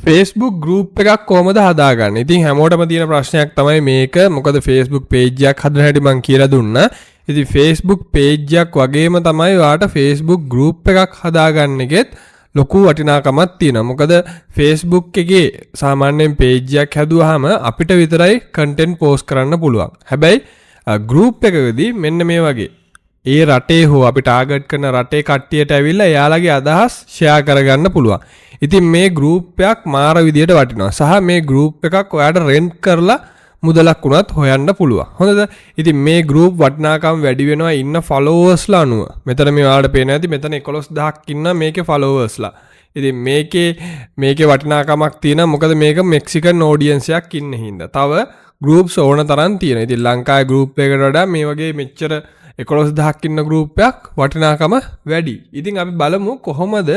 Facebook group එකක් කොහමද හදාගන්නේ? ඉතින් හැමෝටම තියෙන ප්‍රශ්නයක් තමයි මේක. මොකද Facebook page එකක් හදන හැටි මම කියලා දුන්නා. ඉතින් Facebook page එකක් වගේම තමයි ඔයාට Facebook group එකක් හදාගන්න එකෙත් ලොකු වටිනාකමක් තියෙනවා. මොකද Facebook එකේ සාමාන්‍යයෙන් page එකක් හැදුවාම අපිට විතරයි content post කරන්න පුළුවන්. හැබැයි group එකකදී මෙන්න මේ වගේ ඒ රටේ හෝ අපි ටාගට් කරන රටේ කට්ටියට ඇවිල්ලා එයාලගේ අදහස් ෂෙයා කරගන්න පුළුවන්. ඉතින් මේ ගෲප් එකක් මාර විදියට වටිනවා. සහ මේ ගෲප් එකක් ඔයාලට රෙන්ට් කරලා මුදලක් උනත් හොයන්න පුළුවන්. හොඳද? ඉතින් මේ ගෲප් වටිනාකම් වැඩි වෙනවා ඉන්න ෆලෝවර්ස්ලා අනුව. මෙතන මේ ඔයාලට පේන ඇති මෙතන 11000ක් ඉන්න මේකේ ෆලෝවර්ස්ලා. ඉතින් මේකේ වටිනාකමක් තියෙනවා. මොකද මේක මෙක්සිකන් ඔඩියන්ස් එකක් ඉන්න හින්දා. තව ගෲප්ස් ඕන තරම් තියෙනවා. ඉතින් ලංකාවේ ගෲප් එකකට වඩා මේ වගේ මෙච්චර 11000ක් ඉන්න ගෲප් එකක් වටිනාකම වැඩි. ඉතින් අපි බලමු කොහොමද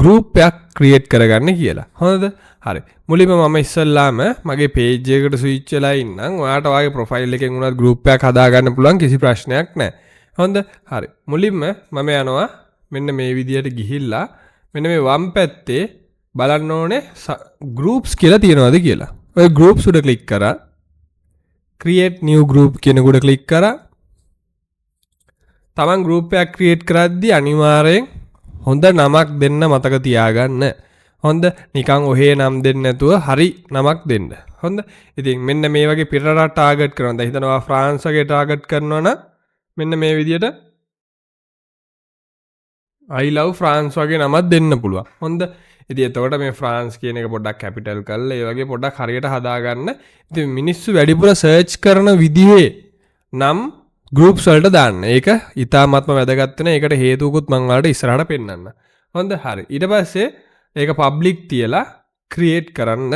ගෲප් එකක් ක්‍රියේට් කරගන්නේ කියලා. හොඳද? හරි. මුලින්ම මම ඉස්සල්ලාම මගේ page එකට ස්විච් වෙලා ඉන්නම්. ඔයාලට ඔයාගේ profile එකෙන් උනත් group එකක් හදාගන්න පුළුවන් කිසි ප්‍රශ්නයක් නැහැ. හොඳද? හරි. මුලින්ම මම යනවා මෙන්න මේ විදියට ගිහිල්ලා මෙන්න මේ වම් පැත්තේ බලන්න ඕනේ groups කියලා තියෙනවද කියලා. ඔය groups උඩ click කරා. create new group කියන උඩ click කරා. තමන් group එකක් create කරද්දී අනිවාර්යෙන් හොඳ නමක් දෙන්න මතක තියාගන්න. හොඳ නිකන් ඔහේ නම් දෙන්න නැතුව හරි නමක් දෙන්න. හොඳ. ඉතින් මෙන්න මේ වගේ පිට රට ටාගට් කරනවා. දැන් හිතනවා ෆ්‍රාන්ස් වගේ ටාගට් කරනවා නම් මෙන්න මේ විදියට I love France වගේ නමක් දෙන්න පුළුවන්. හොඳ. ඉතින් එතකොට මේ ෆ්‍රාන්ස් කියන එක පොඩ්ඩක් කැපිටල් කරලා ඒ වගේ පොඩ්ඩක් හරියට හදාගන්න. ඉතින් මිනිස්සු වැඩිපුර සර්ච් කරන විදිහේ නම් groups වලට දාන්න. ඒක ඉතාමත්ම වැදගත් වෙන. ඒකට හේතුකුත් මම ඔයාලට ඉස්සරහට පෙන්නන්න. හොඳ හරි. ඊට පස්සේ ඒක public තියලා create කරන්න.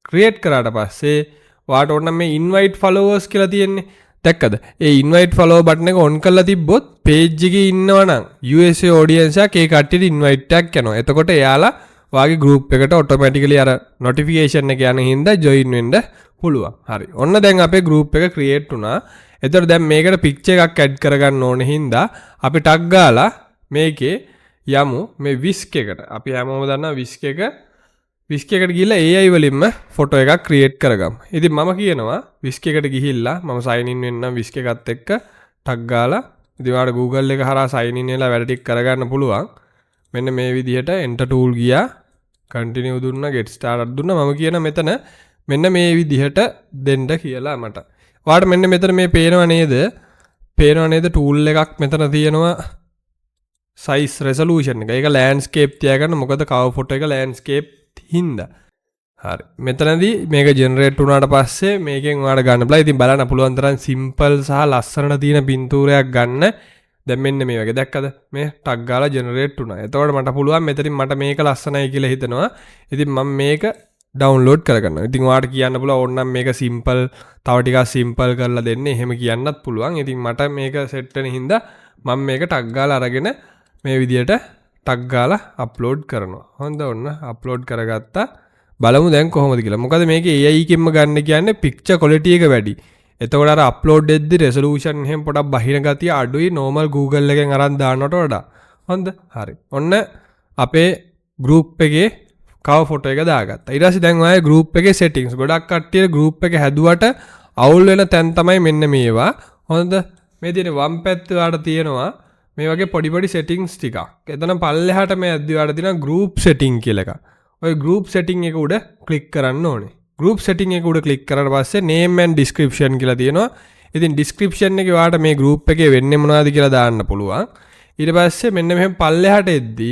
create කරාට පස්සේ ඔයාට ඕන මේ invite followers කියලා තියෙන්නේ. දැක්කද? ඒ invite follow button එක on කරලා තිබ්බොත් page එකේ ඉන්නවනම් USA audience එකක් ඒ කට්ටියට invite එකක් යනවා. එතකොට එයාලා ඔයාගේ group එකට automatically අර notification එක යන හින්දා join වෙන්න පුළුවන්. හරි. ඔන්න දැන් අපේ group එක create වුණා. එතකොට දැන් මේකට picture එකක් add කරගන්න ඕන හින්දා අපි ටග් ගාලා මේකේ යමු මේ whisk එකට. අපි හැමෝම දන්නවා whisk එකට ගිහිල්ලා AI වලින්ම ෆොටෝ එකක් ක්‍රියේට් කරගමු. ඉතින් මම කියනවා whisk එකට ගිහිල්ලා මම sign in වෙන්නම් whisk එකත් එක්ක ටග් ගාලා. ඉතින් ඔයාලට Google එක හරහා sign in වෙලා වැඩ ටික කරගන්න පුළුවන්. මෙන්න මේ විදිහට enter tool ගියා. continue දුන්නා get started දුන්නා. මම කියන මෙතන මෙන්න මේ විදිහට දෙන්න කියලා මට. ඔයාලට මෙන්න මෙතන මේ පේනව නේද? tool එකක් මෙතන තියෙනවා size resolution එක. ඒක landscape තියාගන්න. මොකද cover photo එක landscape හින්දා. හරි. මෙතනදී මේක generate වුණාට පස්සේ මේකෙන් ඔයාලට ගන්න බලා. ඉතින් බලන්න පුළුවන් තරම් simple සහ ලස්සනට තියෙන පින්තූරයක් ගන්න. දැන් මෙන්න මේ වගේ දැක්කද? මේ ටග් ගාලා generate වුණා. එතකොට මට පුළුවන් මෙතනින් මට මේක ලස්සනයි කියලා හිතෙනවා. ඉතින් මම මේක download කරගන්නවා. ඉතින් ඔයාලට කියන්න පුළුවන් ඕනනම් මේක simple තව ටිකක් simple කරලා දෙන්න. එහෙම කියන්නත් පුළුවන්. ඉතින් මට මේක set වෙන හින්දා මම මේක ටග් ගාලා අරගෙන මේ විදියට ටග් ගාලා අප්ලෝඩ් කරනවා. හොඳ ඔන්න අප්ලෝඩ් කරගත්තා. බලමු දැන් කොහොමද කියලා. මොකද මේකේ AI කින්ම ගන්න කියන්නේ picture quality එක වැඩි. එතකොට අර අප්ලෝඩ් දෙද්දි resolution එහෙම පොඩක් බහින ගතිය අඩුයි normal Google එකෙන් අරන් දානවට වඩා. හොඳ හරි. ඔන්න අපේ group එකේ cover photo එක දාගත්තා. ඊට පස්සේ දැන් ඔයාගේ group එකේ settings ගොඩක් කට්ටිය group එක හැදුවට අවුල් වෙන තැන් තමයි මෙන්න මේවා. හොඳද? මේ තියෙන වම් පැත්තේ ඔයාලට තියෙනවා මේ වගේ පොඩි settings ටිකක්. එතන පල්ලෙහාට මේ ඇද්දි ඔයාලට තියෙනවා group setting කියලා එකක්. ඔය group setting එක උඩ click කරන්න ඕනේ. group setting එක උඩ click කරාට පස්සේ name and description කියලා තියෙනවා. ඉතින් description එකේ ඔයාලට මේ group එකේ වෙන්නේ මොනවද කියලා දාන්න පුළුවන්. ඊට පස්සේ මෙන්න මෙහෙම පල්ලෙහාට එද්දි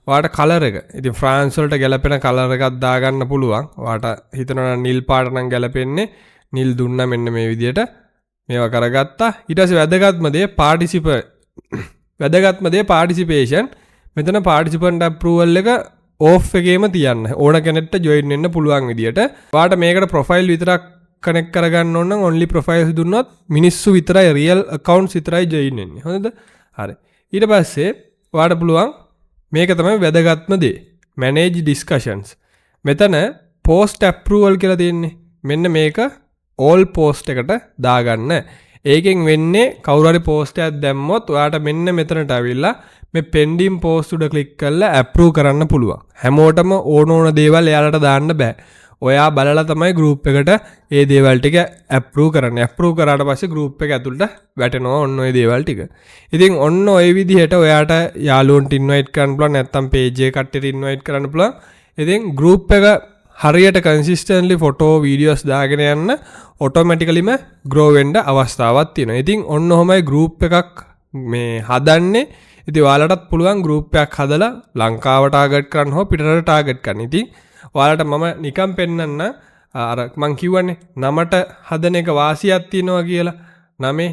ඔයාට color එක. ඉතින් France වලට ගැලපෙන color එකක් දාගන්න පුළුවන්. ඔයාට හිතනවා නිල් පාට නම් ගැලපෙන්නේ. නිල් දුන්නා මෙන්න මේ විදියට. මේවා කරගත්තා. ඊට පස්සේ වැදගත්ම දේ participation. මෙතන participant approval එක off එකේම තියන්න. ඕන කෙනෙක්ට join වෙන්න පුළුවන් විදියට. ඔයාට මේකට profile විතරක් connect කරගන්න ඕන නම් only profiles දුන්නොත් මිනිස්සු විතරයි real accounts විතරයි join වෙන්නේ. හොඳද? හරි. ඊට පස්සේ ඔයාට පුළුවන් මේක තමයි වැදගත්ම දේ. manage discussions. මෙතන post approval කියලා තියෙන්නේ. මෙන්න මේක all post එකට දාගන්න. ඒකෙන් වෙන්නේ කවුරු හරි පෝස්ට් එකක් දැම්මොත් ඔයාට මෙන්න මෙතනට ඇවිල්ලා මේ pending post උඩ ක්ලික් කරලා approve කරන්න පුළුවන්. හැමෝටම ඕන දේවල් එයාලට දාන්න බෑ. ඔයා බලලා තමයි group එකට ඒ දේවල් ටික approve කරන්නේ. approve කරාට පස්සේ group එක ඇතුළට වැටෙනවා ඔන්න ඔය දේවල් ටික. ඉතින් ඔන්න ඔය විදිහට ඔයාට යාළුවන්ට invite කරන්න පුළුවන් නැත්නම් page එක කට්ටියට invite කරන්න පුළුවන්. ඉතින් group එක හරියට consistently photo videos දාගෙන යන්න automaticallyම grow වෙන්න අවස්ථාවක් තියෙනවා. ඉතින් ඔන්න ඔහමයි group එකක් මේ හදන්නේ. ඉතින් ඔයාලටත් පුළුවන් group එකක් හදලා ලංකාව target කරන්න හෝ පිටරට target කරන්න. ඉතින් ඔයාලට මම නිකන් පෙන්නන්න අර මං කියවනේ නමට හදන එක වාසියක් තියෙනවා කියලා. නමේ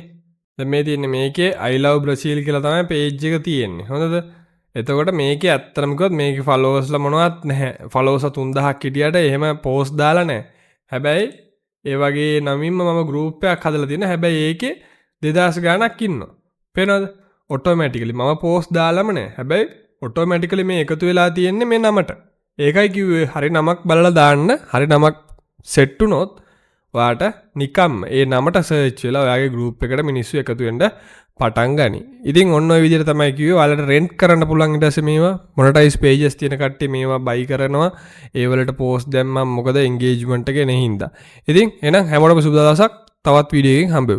දැන් මේ තියෙන්නේ මේකේ I love Brazil කියලා තමයි page එක තියෙන්නේ. හොඳද? එතකොට මේකේ ඇත්තටම කිව්වොත් මේකේ followers ලා මොනවත් නැහැ. followers 3000ක් හිටියට එහෙම post දාලා නැහැ. හැබැයි ඒ වගේ නමින්ම මම group එකක් හදලා තියෙනවා. හැබැයි ඒකේ 2000 ගාණක් ඉන්නවා. පේනවද? automatically මම post දාලාම නැහැ. හැබැයි automatically මේ එකතු වෙලා තියෙන්නේ මේ නමට. ඒකයි කිව්වේ හරි නමක් බලලා දාන්න. හරි නමක් set වුණොත් ඔයාට නිකම්ම ඒ නමට search වෙලා ඔයාගේ group එකට මිනිස්සු එකතු වෙන්න පටන් ගනි. ඉතින් ඔන්න ඔය විදිහට තමයි කිව්වේ ඔයාලට rent කරන්න පුළුවන් ඊට පස්සේ මේවා monetize pages තියෙන කට්ටිය මේවා buy කරනවා. ඒ වලට post දැම්මම මොකද engagement එක එන හින්දා. ඉතින් එහෙනම් හැමෝටම සුබ දවසක්. තවත් වීඩියෝ එකකින් හම්බෙමු.